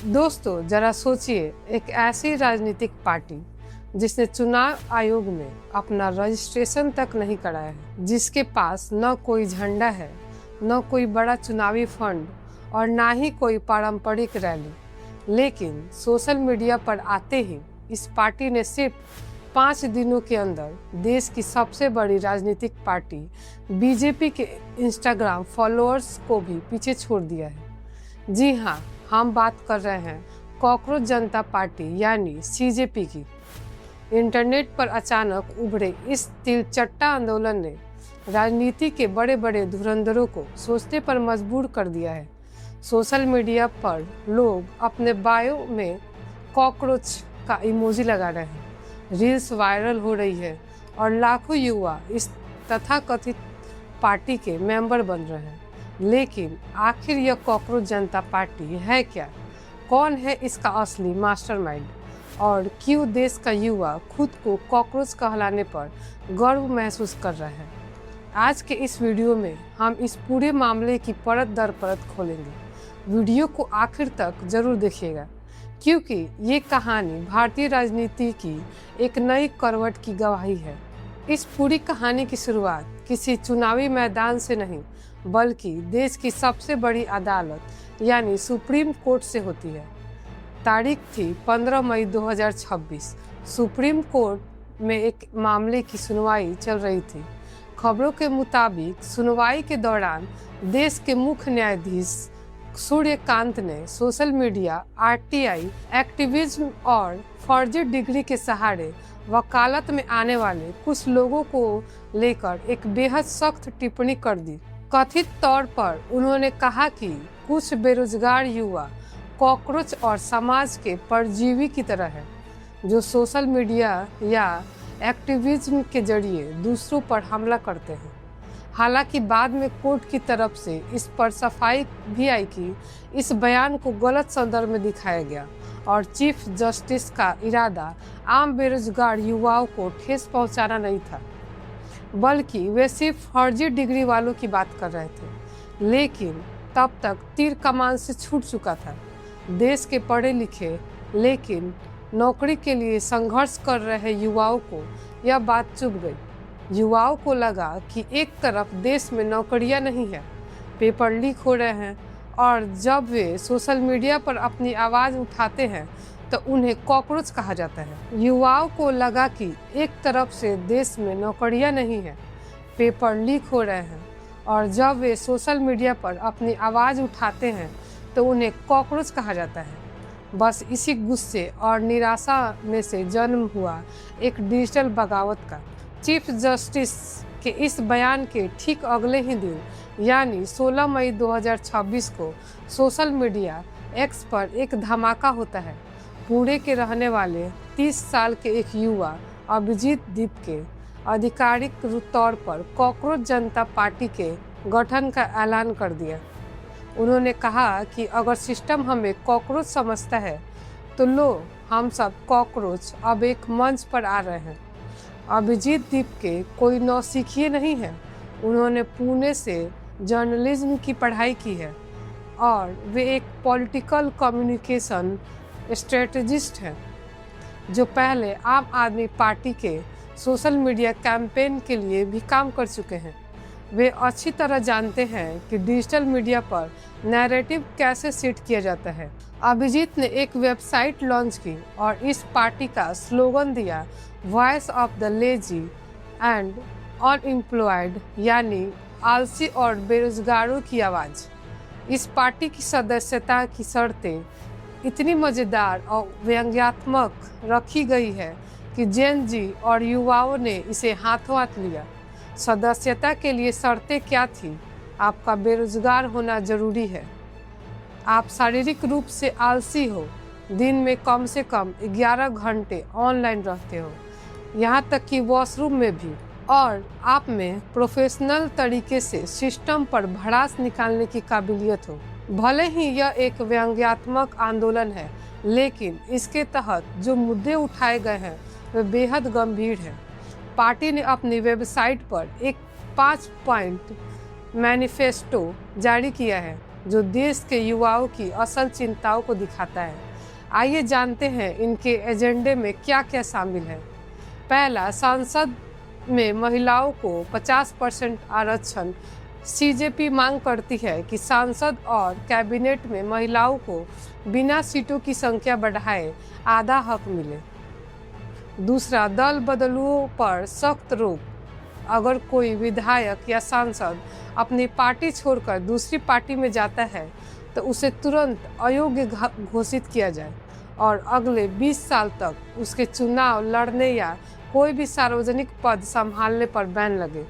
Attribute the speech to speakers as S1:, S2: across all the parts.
S1: दोस्तों, जरा सोचिए, एक ऐसी राजनीतिक पार्टी जिसने चुनाव आयोग में अपना रजिस्ट्रेशन तक नहीं कराया है, जिसके पास न कोई झंडा है, न कोई बड़ा चुनावी फंड और ना ही कोई पारंपरिक रैली, लेकिन सोशल मीडिया पर आते ही इस पार्टी ने सिर्फ 5 दिनों के अंदर देश की सबसे बड़ी राजनीतिक पार्टी बीजेपी के इंस्टाग्राम फॉलोअर्स को भी पीछे छोड़ दिया है। जी हाँ, हम बात कर रहे हैं कॉकरोच जनता पार्टी यानी सीजेपी की। इंटरनेट पर अचानक उभरे इस तिलचट्टा आंदोलन ने राजनीति के बड़े बड़े धुरंधरों को सोचने पर मजबूर कर दिया है। सोशल मीडिया पर लोग अपने बायो में कॉकरोच का इमोजी लगा रहे हैं, रील्स वायरल हो रही है और लाखों युवा इस तथाकथित पार्टी के मेंबर बन रहे हैं। लेकिन आखिर यह कॉकरोच जनता पार्टी है क्या? कौन है इसका असली मास्टरमाइंड और क्यों देश का युवा खुद को कॉकरोच कहलाने पर गर्व महसूस कर रहा है? आज के इस वीडियो में हम इस पूरे मामले की परत दर परत खोलेंगे। वीडियो को आखिर तक जरूर देखिएगा, क्योंकि ये कहानी भारतीय राजनीति की एक नई करवट की गवाही है। इस पूरी कहानी की शुरुआत किसी चुनावी मैदान से नहीं, बल्कि देश की सबसे बड़ी अदालत यानी सुप्रीम कोर्ट से होती है। तारीख थी 15 मई 2026। सुप्रीम कोर्ट में एक मामले की सुनवाई चल रही थी। खबरों के मुताबिक सुनवाई के दौरान देश के मुख्य न्यायाधीश सूर्यकांत ने सोशल मीडिया, आरटीआई एक्टिविज्म और फर्जी डिग्री के सहारे वकालत में आने वाले कुछ लोगों को लेकर एक बेहद सख्त टिप्पणी कर दी। कथित तौर पर उन्होंने कहा कि कुछ बेरोजगार युवा कॉकरोच और समाज के परजीवी की तरह है, जो सोशल मीडिया या एक्टिविज्म के जरिए दूसरों पर हमला करते हैं। हालांकि बाद में कोर्ट की तरफ से इस पर सफाई भी आई कि इस बयान को गलत संदर्भ में दिखाया गया और चीफ जस्टिस का इरादा आम बेरोजगार युवाओं को ठेस पहुंचाना नहीं था, बल्कि वे सिर्फ फर्जी डिग्री वालों की बात कर रहे थे। लेकिन तब तक तीर कमान से छूट चुका था। देश के पढ़े लिखे लेकिन नौकरी के लिए संघर्ष कर रहे युवाओं को यह बात चुभ गई। युवाओं को लगा कि एक तरफ देश में नौकरियां नहीं है, पेपर लीक हो रहे हैं, और जब वे सोशल मीडिया पर अपनी आवाज़ उठाते हैं तो उन्हें कॉकरोच कहा जाता है। युवाओं को लगा कि एक तरफ से देश में नौकरियां नहीं है, पेपर लीक हो रहे हैं, और जब वे सोशल मीडिया पर अपनी आवाज़ उठाते हैं तो उन्हें कॉकरोच कहा जाता है। बस इसी गुस्से और निराशा में से जन्म हुआ एक डिजिटल बगावत का। चीफ जस्टिस के इस बयान के ठीक अगले ही दिन यानी 16 मई 2026 को सोशल मीडिया एक्स पर एक धमाका होता है। पुणे के रहने वाले 30 साल के एक युवा अभिजीत दीप के आधिकारिक तौर पर कॉकरोच जनता पार्टी के गठन का ऐलान कर दिया। उन्होंने कहा कि अगर सिस्टम हमें कॉकरोच समझता है तो लो, हम सब कॉकरोच अब एक मंच पर आ रहे हैं। अभिजीत दीप के कोई नौसिखिए नहीं है। उन्होंने पुणे से जर्नलिज्म की पढ़ाई की है और वे एक पॉलिटिकल कम्युनिकेशन स्ट्रेटजिस्ट हैं, जो पहले आम आदमी पार्टी के सोशल मीडिया कैंपेन के लिए भी काम कर चुके हैं। वे अच्छी तरह जानते हैं कि डिजिटल मीडिया पर नैरेटिव कैसे सेट किया जाता है। अभिजीत ने एक वेबसाइट लॉन्च की और इस पार्टी का स्लोगन दिया, voice of the lazy and unemployed, यानी आलसी और बेरोजगारों की आवाज़। इस पार्टी की सदस्यता की शर्तें इतनी मज़ेदार और व्यंग्यात्मक रखी गई है कि जेन जी और युवाओं ने इसे हाथों हाथ लिया। सदस्यता के लिए शर्तें क्या थी? आपका बेरोजगार होना जरूरी है, आप शारीरिक रूप से आलसी हो, दिन में कम से कम 11 घंटे ऑनलाइन रहते हो, यहाँ तक कि वॉशरूम में भी, और आप में प्रोफेशनल तरीके से सिस्टम पर भड़ास निकालने की काबिलियत हो। भले ही यह एक व्यंग्यात्मक आंदोलन है, लेकिन इसके तहत जो मुद्दे उठाए गए हैं वे बेहद गंभीर हैं। पार्टी ने अपनी वेबसाइट पर एक 5 पॉइंट मैनिफेस्टो जारी किया है। जो देश के युवाओं की असल चिंताओं को दिखाता है। आइए जानते हैं इनके एजेंडे में क्या क्या शामिल है। पहला, संसद में महिलाओं को 50% आरक्षण। सीजेपी मांग करती है कि सांसद और कैबिनेट में महिलाओं को बिना सीटों की संख्या बढ़ाए आधा हक मिले। दूसरा, दल बदलुओं पर सख्त रोक। अगर कोई विधायक या सांसद अपनी पार्टी छोड़कर दूसरी पार्टी में जाता है तो उसे तुरंत अयोग्य घोषित किया जाए और अगले 20 साल तक उसके चुनाव लड़ने या कोई भी सार्वजनिक पद संभालने पर बैन लगे।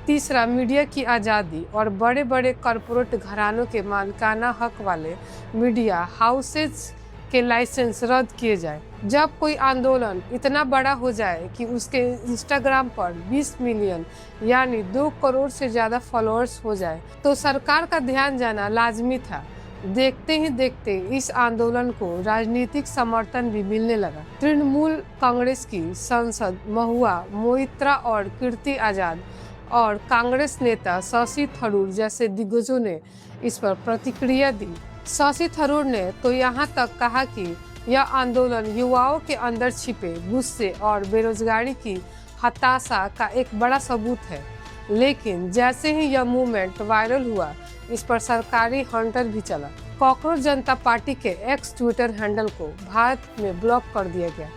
S1: तीसरा, मीडिया की आज़ादी और बड़े बड़े कॉरपोरेट घरानों के मालिकाना हक वाले मीडिया हाउसेज के लाइसेंस रद्द किए जाए। जब कोई आंदोलन इतना बड़ा हो जाए कि उसके इंस्टाग्राम पर 20 मिलियन यानी 2 करोड़ से ज़्यादा फॉलोअर्स हो जाए तो सरकार का ध्यान जाना लाजमी था। देखते ही देखते इस आंदोलन को राजनीतिक समर्थन भी मिलने लगा। तृणमूल कांग्रेस की सांसद महुआ मोइत्रा और कीर्ति आजाद और कांग्रेस नेता शशि थरूर जैसे दिग्गजों ने इस पर प्रतिक्रिया दी। शशि थरूर ने तो यहाँ तक कहा कि यह आंदोलन युवाओं के अंदर छिपे गुस्से और बेरोजगारी की हताशा का एक बड़ा सबूत है। लेकिन जैसे ही यह मूवमेंट वायरल हुआ, इस पर सरकारी हंटर भी चला। कॉकरोच जनता पार्टी के एक्स ट्विटर हैंडल को भारत में ब्लॉक कर दिया गया।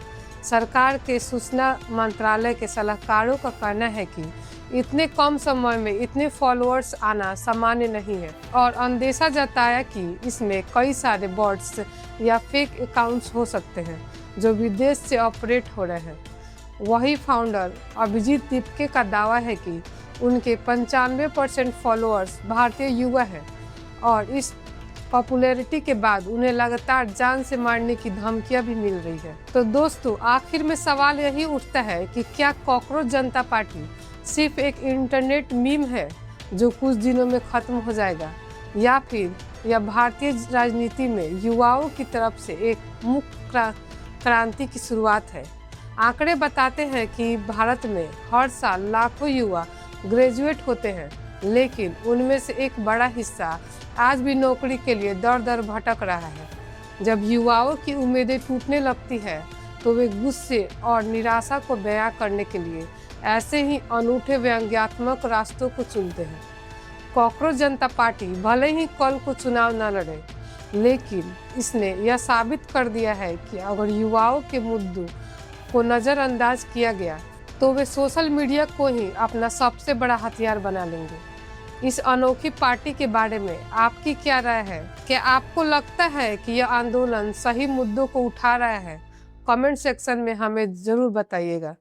S1: सरकार के सूचना मंत्रालय के सलाहकारों का कहना है कि इतने कम समय में इतने फॉलोअर्स आना सामान्य नहीं है और अंदेशा जताया कि इसमें कई सारे बॉट्स या फेक अकाउंट्स हो सकते हैं जो विदेश से ऑपरेट हो रहे हैं। वही फाउंडर अभिजीत दीपके का दावा है कि उनके 95% फॉलोअर्स भारतीय युवा हैं और इस पॉपुलैरिटी के बाद उन्हें लगातार जान से मारने की धमकियां भी मिल रही है। तो दोस्तों, आखिर में सवाल यही उठता है कि क्या कॉकरोच जनता पार्टी सिर्फ एक इंटरनेट मीम है जो कुछ दिनों में खत्म हो जाएगा, या फिर यह भारतीय राजनीति में युवाओं की तरफ से एक मुख्य क्रांति की शुरुआत है। आंकड़े बताते हैं कि भारत में हर साल लाखों युवा ग्रेजुएट होते हैं, लेकिन उनमें से एक बड़ा हिस्सा आज भी नौकरी के लिए दर दर भटक रहा है। जब युवाओं की उम्मीदें टूटने लगती है तो वे गुस्से और निराशा को बयां करने के लिए ऐसे ही अनूठे व्यंग्यात्मक रास्तों को चुनते हैं। कॉकरोच जनता पार्टी भले ही कल को चुनाव न लड़े, लेकिन इसने यह साबित कर दिया है कि अगर युवाओं के मुद्दों को नज़रअंदाज किया गया तो वे सोशल मीडिया को ही अपना सबसे बड़ा हथियार बना लेंगे। इस अनोखी पार्टी के बारे में आपकी क्या राय है? क्या आपको लगता है कि यह आंदोलन सही मुद्दों को उठा रहा है? कमेंट सेक्शन में हमें ज़रूर बताइएगा।